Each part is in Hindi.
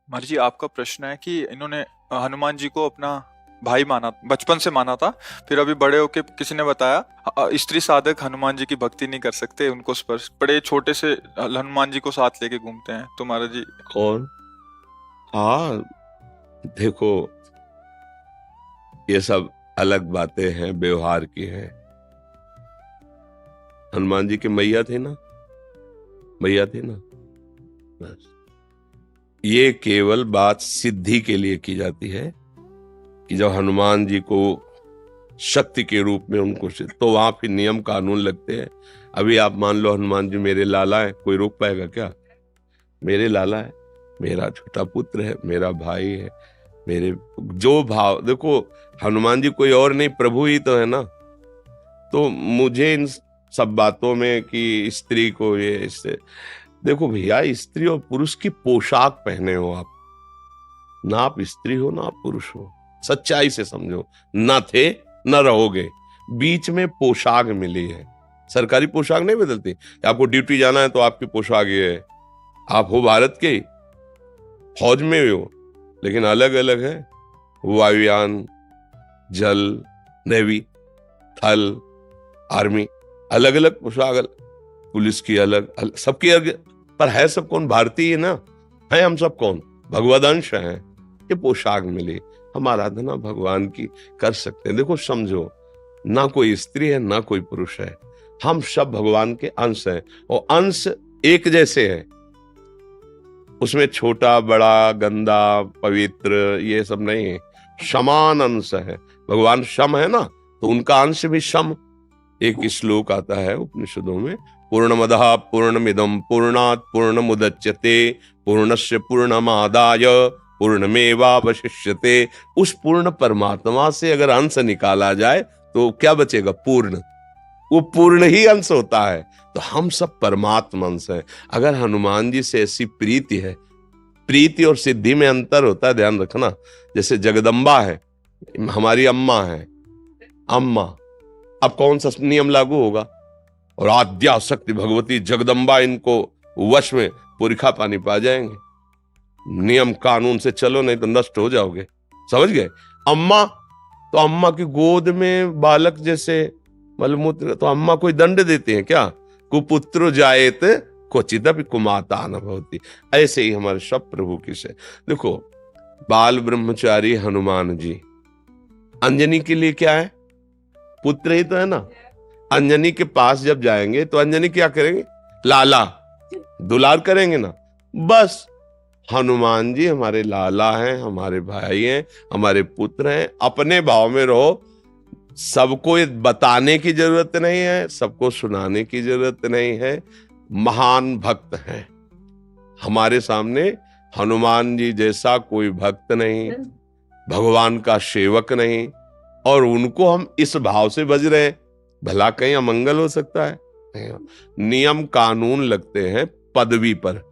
महर्षि जी, आपका प्रश्न है कि इन्होंने हनुमान जी को अपना भाई माना, बचपन से माना था। फिर अभी बड़े होके किसी ने बताया स्त्री साधक हनुमान जी की भक्ति नहीं कर सकते, उनको स्पर्श, बड़े छोटे से हनुमान जी को साथ लेके घूमते हैं। तो महाराज जी कौन? हाँ, देखो, ये सब अलग बातें हैं, व्यवहार की हैं। हनुमान जी के मैया थे ना, मैया थे ना, बस। ये केवल बात सिद्धि के लिए की जाती है कि जब हनुमान जी को शक्ति के रूप में उनको तो वहां फिर नियम कानून लगते हैं। अभी आप मान लो हनुमान जी मेरे लाला है, कोई रोक पाएगा क्या? मेरे लाला है, मेरा छोटा पुत्र है, मेरा भाई है, मेरे जो भाव देखो, हनुमान जी कोई और नहीं, प्रभु ही तो है ना। तो मुझे इन सब बातों में कि स्त्री को ये इससे, देखो भैया, स्त्री और पुरुष की पोशाक पहने हो आप, ना आप स्त्री हो ना आप पुरुष हो, सच्चाई से समझो। ना थे ना रहोगे, बीच में पोशाक मिली है। सरकारी पोशाक नहीं बदलती, आपको ड्यूटी जाना है तो आपकी पोशाक ये है। आप हो भारत के, फौज में हो, लेकिन अलग अलग है। वायुयान, जल, नेवी, थल, आर्मी, अलग अलग पोशाक, पुलिस की अलग, सबकी अलग। पर है सब कौन? भारतीय है ना। है हम सब कौन? भगवदंश हैं। ये पोशाक मिली, हम आराधना भगवान की कर सकते हैं। देखो समझो, ना कोई स्त्री है ना कोई पुरुष है, हम सब भगवान के अंश हैं। और अंश एक जैसे हैं, उसमें छोटा बड़ा गंदा पवित्र ये सब नहीं है, समान अंश है। भगवान शम है ना, तो उनका अंश भी शम। एक श्लोक आता है उपनिषदों में, पूर्णमदः पूर्णमिदं पूर्णात् पूर्णमुदच्यते पूर्णस्य पूर्णमादाय पूर्णमेवावशिष्यते। उस पूर्ण परमात्मा से अगर अंश निकाला जाए तो क्या बचेगा? पूर्ण। वो पूर्ण ही अंश होता है। तो हम सब परमात्मा अंश हैं। अगर हनुमान जी से ऐसी प्रीति है, प्रीति और सिद्धि में अंतर होता है, ध्यान रखना। जैसे जगदम्बा है, हमारी अम्मा है, अम्मा, अब कौन सा नियम लागू होगा? और आद्या शक्ति भगवती जगदम्बा, इनको वश में पुरखा पानी पा जाएंगे। नियम कानून से चलो, नहीं तो नष्ट हो जाओगे। समझ गए? अम्मा, तो अम्मा की गोद में बालक जैसे मलमूत्र, तो अम्मा कोई दंड देते हैं क्या? कुपुत्र जायत क्वचिदपि कुमाता न भवति। ऐसे ही हमारे सब प्रभु की से। देखो, बाल ब्रह्मचारी हनुमान जी, अंजनी के लिए क्या है? पुत्र ही तो है ना। अंजनी के पास जब जाएंगे तो अंजनी क्या करेंगे? लाला, दुलार करेंगे ना। बस हनुमान जी हमारे लाला हैं, हमारे भाई हैं, हमारे पुत्र हैं। अपने भाव में रहो। सबको ये बताने की जरूरत नहीं है, सबको सुनाने की जरूरत नहीं है। महान भक्त हैं हमारे सामने, हनुमान जी जैसा कोई भक्त नहीं, भगवान का सेवक नहीं। और उनको हम इस भाव से बज रहे हैं, भला कहीं अमंगल हो सकता है? नियम कानून लगते हैं पदवी पर।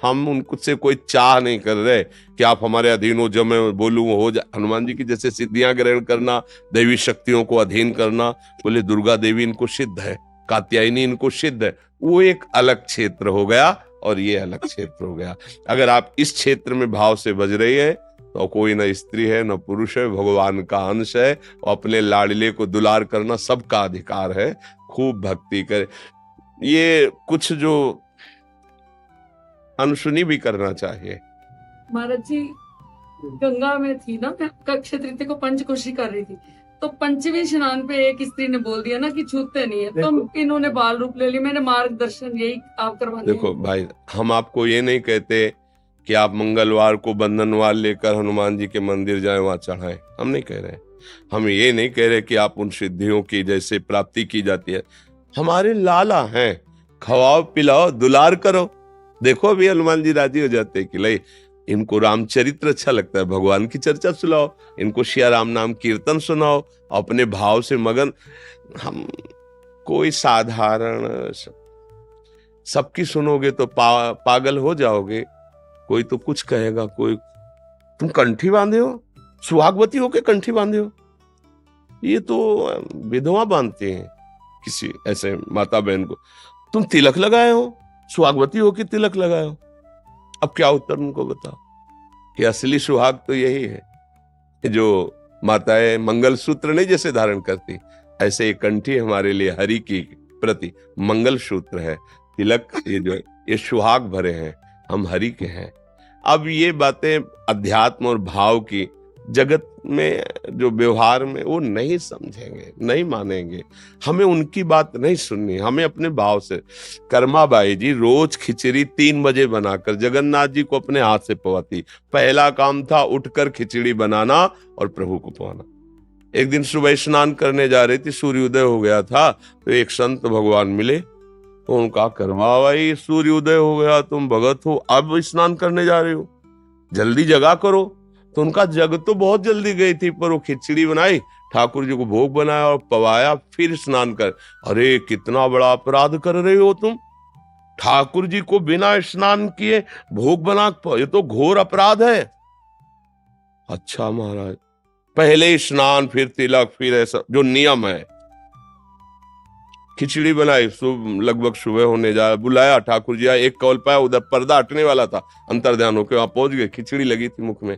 हम उनसे कोई चाह नहीं कर रहे कि आप हमारे अधीन हो, जो मैं बोलूं वो हो जाए। हनुमान जी की जैसे सिद्धियां ग्रहण करना, दैवी शक्तियों को अधीन करना, बोले दुर्गा देवी इनको सिद्ध है, कात्यायनी इनको सिद्ध है, वो एक अलग क्षेत्र हो गया और ये अलग क्षेत्र हो गया। अगर आप इस क्षेत्र में भाव से बज रही है तो कोई न स्त्री है न पुरुष है, भगवान का अंश है। और अपने लाडले को दुलार करना सबका अधिकार है। खूब भक्ति करे। ये कुछ जो अनसुनी भी करना चाहिए। महाराज जी, गंगा में थी ना, मैं अक्षय तृतीया को पंचकोशी कर रही थी, तो पंचमी स्नान पे एक स्त्री ने बोल दिया ना कि छूते नहीं है, तो इन्होंने बाल रूप ले लिया। मैंने मार्गदर्शन यही आप करवाने। देखो भाई, हम आपको ये नहीं कहते कि आप मंगलवार को बंधनवार लेकर हनुमान जी के मंदिर जाएं, वहां चढ़ाएं, हम नहीं कह रहे। हम ये नहीं कह रहे कि आप उन सिद्धियों की जैसे प्राप्ति की जाती है। हमारे लाला हैं, खवाओ पिलाओ दुलार करो। देखो अभी हनुमान जी राजी हो जाते हैं कि ले, इनको रामचरित्र अच्छा लगता है, भगवान की चर्चा सुनाओ, इनको सिया राम नाम कीर्तन सुनाओ, अपने भाव से मगन। हम कोई साधारण सबकी सुनोगे तो पागल हो जाओगे। कोई तो कुछ कहेगा, कोई तुम कंठी बांधे हो, सुहागवती होके कंठी बांधे हो। ये तो विधवा बांधते हैं किसी ऐसे माता बहन को। तुम तिलक लगाए हो, सुहागवती हो कि तिलक लगाए हो। अब क्या उत्तर उनको बताओ? कि असली सुहाग तो यही है जो माताएं मंगलसूत्र नहीं जैसे धारण करती, ऐसे एक कंठी हमारे लिए हरि की प्रति मंगलसूत्र है, तिलक, ये जो ये सुहाग भरे हैं, हम हरि के हैं। अब ये बातें अध्यात्म और भाव की जगत में जो व्यवहार में वो नहीं समझेंगे, नहीं मानेंगे, हमें उनकी बात नहीं सुननी, हमें अपने भाव से। कर्माबाई जी रोज खिचड़ी 3 बजे बनाकर जगन्नाथ जी को अपने हाथ से पवाती। पहला काम था उठकर खिचड़ी बनाना और प्रभु को पवाना। एक दिन सुबह स्नान करने जा रही थी, सूर्योदय हो गया था, तो एक संत भगवान मिले, तो उनका कर्माबाई सूर्योदय हो गया, तुम भगत हो, अब स्नान करने जा रहे हो, जल्दी जगा करो। तो उनका जग तो बहुत जल्दी गई थी, पर वो खिचड़ी बनाई, ठाकुर जी को भोग बनाया और पवाया, फिर स्नान कर। अरे कितना बड़ा अपराध कर रहे हो तुम, ठाकुर जी को बिना स्नान किए भोग बना, ये तो घोर अपराध है। अच्छा महाराज, पहले स्नान फिर तिलक फिर ऐसा जो नियम है। खिचड़ी बनाई, लगभग सुबह होने जा, बुलाया, ठाकुर जी आए, एक कौल पाया, उधर पर्दा हटने वाला था, अंतर ध्यान होकर वहां पहुंच गए, खिचड़ी लगी थी मुख में।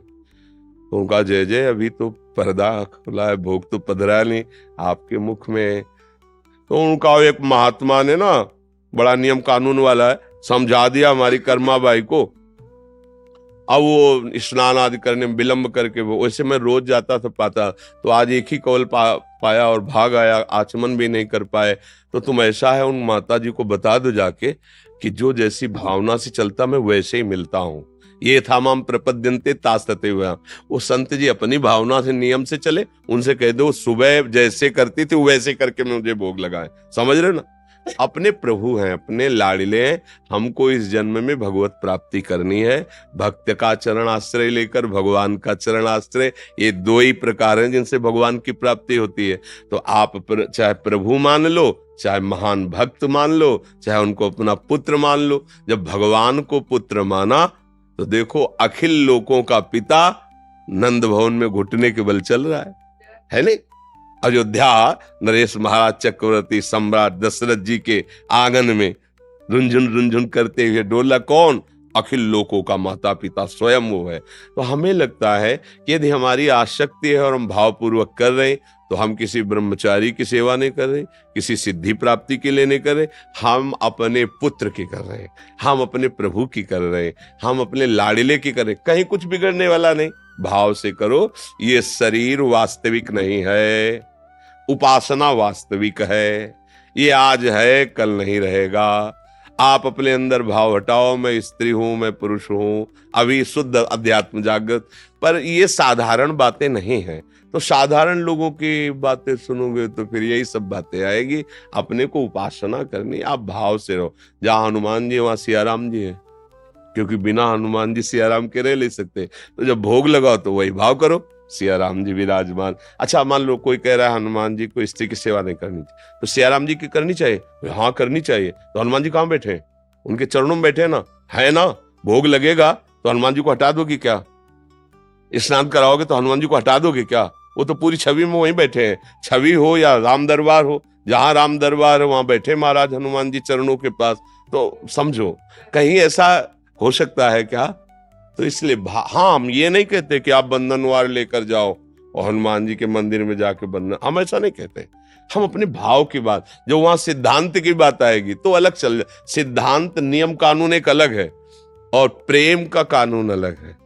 तो उनका जय जय, अभी तो पर्दा खुला है, भोग तो पधरा नहीं आपके मुख में। तो उनका एक महात्मा ने ना, बड़ा नियम कानून वाला है, समझा दिया हमारी कर्माबाई को। अब वो स्नान आदि करने में विलंब करके, वो वैसे मैं रोज जाता था पाता, तो आज एक ही कौल पाया और भाग आया, आचमन भी नहीं कर पाए। तो तुम ऐसा है उन माता जी को बता दो जाके कि जो जैसी भावना से चलता मैं वैसे ही मिलता हूं। ये था माम प्रपद्यन्ते तास्तते हुआ, वो संत जी अपनी भावना से नियम से चले, उनसे कह दो सुबह जैसे करती थी वैसे करके मुझे भोग लगाए। समझ रहे हो ना, अपने प्रभु हैं, अपने लाडले हैं, हमको इस जन्म में भगवत प्राप्ति करनी है। भक्त का चरण आश्रय लेकर भगवान का चरण आश्रय, ये दो ही प्रकार हैं जिनसे भगवान की प्राप्ति होती है। तो आप चाहे प्रभु मान लो, चाहे महान भक्त मान लो, चाहे उनको अपना पुत्र मान लो। जब भगवान को पुत्र माना तो देखो अखिल लोकों का पिता नंद भवन में घुटने के बल चल रहा है नहीं? अयोध्या नरेश महाराज चक्रवर्ती सम्राट दशरथ जी के आंगन में रुंझुन रुंझुन करते हुए डोला, कौन? अखिल लोकों का माता पिता स्वयं वो है। तो हमें लगता है कि यदि हमारी आसक्ति है और हम भावपूर्वक कर रहे हैं, तो हम किसी ब्रह्मचारी की सेवा नहीं कर रहे, किसी सिद्धि प्राप्ति के लिए नहीं कर रहे, हम अपने पुत्र की कर रहे हैं, हम अपने प्रभु की कर रहे हैं, हम अपने लाडले की कर रहे हैं। कहीं कुछ बिगड़ने वाला नहीं, भाव से करो। ये शरीर वास्तविक नहीं है, उपासना वास्तविक है। ये आज है, कल नहीं रहेगा। आप अपने अंदर भाव हटाओ, मैं स्त्री हूं, मैं पुरुष हूं, अभी शुद्ध अध्यात्म जागृत। पर ये साधारण बातें नहीं हैं, तो साधारण लोगों की बातें सुनोगे तो फिर यही सब बातें आएगी। अपने को उपासना करनी, आप भाव से रहो। जहां हनुमान जी वहां सियाराम जी है, क्योंकि बिना हनुमान जी सियाराम के रह ले सकते। तो जब भोग लगाओ तो वही भाव करो, सियाराम जी विराजमान। अच्छा मान लो कोई कह रहा है हनुमान जी को स्त्री की सेवा नहीं करनी चाहिए, तो सियाराम जी की करनी चाहिए? हाँ करनी चाहिए। तो हनुमान जी कहाँ बैठे? उनके चरणों में बैठे ना, है ना? भोग लगेगा तो हनुमान जी को हटा दोगे क्या? स्नान कराओगे तो हनुमान जी को हटा दोगे क्या? वो तो पूरी छवि में वहीं बैठे हैं। छवि हो या राम दरबार हो, जहां राम दरबार है वहां बैठे महाराज हनुमान जी चरणों के पास। तो समझो कहीं ऐसा हो सकता है क्या? तो इसलिए हाँ, हम ये नहीं कहते कि आप बंधनवार लेकर जाओ और हनुमान जी के मंदिर में जाके बंधन, हम ऐसा नहीं कहते। हम अपने भाव की बात, जो वहां सिद्धांत की बात आएगी तो अलग चल जाए। सिद्धांत नियम कानून एक अलग है और प्रेम का कानून अलग है।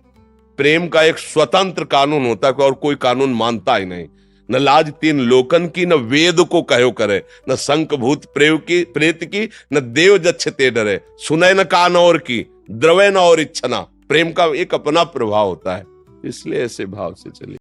प्रेम का एक स्वतंत्र कानून होता है और कोई कानून मानता ही नहीं। न लाज तीन लोकन की, न वेद को कहो करे, न शंख भूत प्रेत की, न देव जच्छते डरे, सुने न कान और की, द्रवे न और इच्छना। प्रेम का एक अपना प्रभाव होता है, इसलिए ऐसे भाव से चलिए।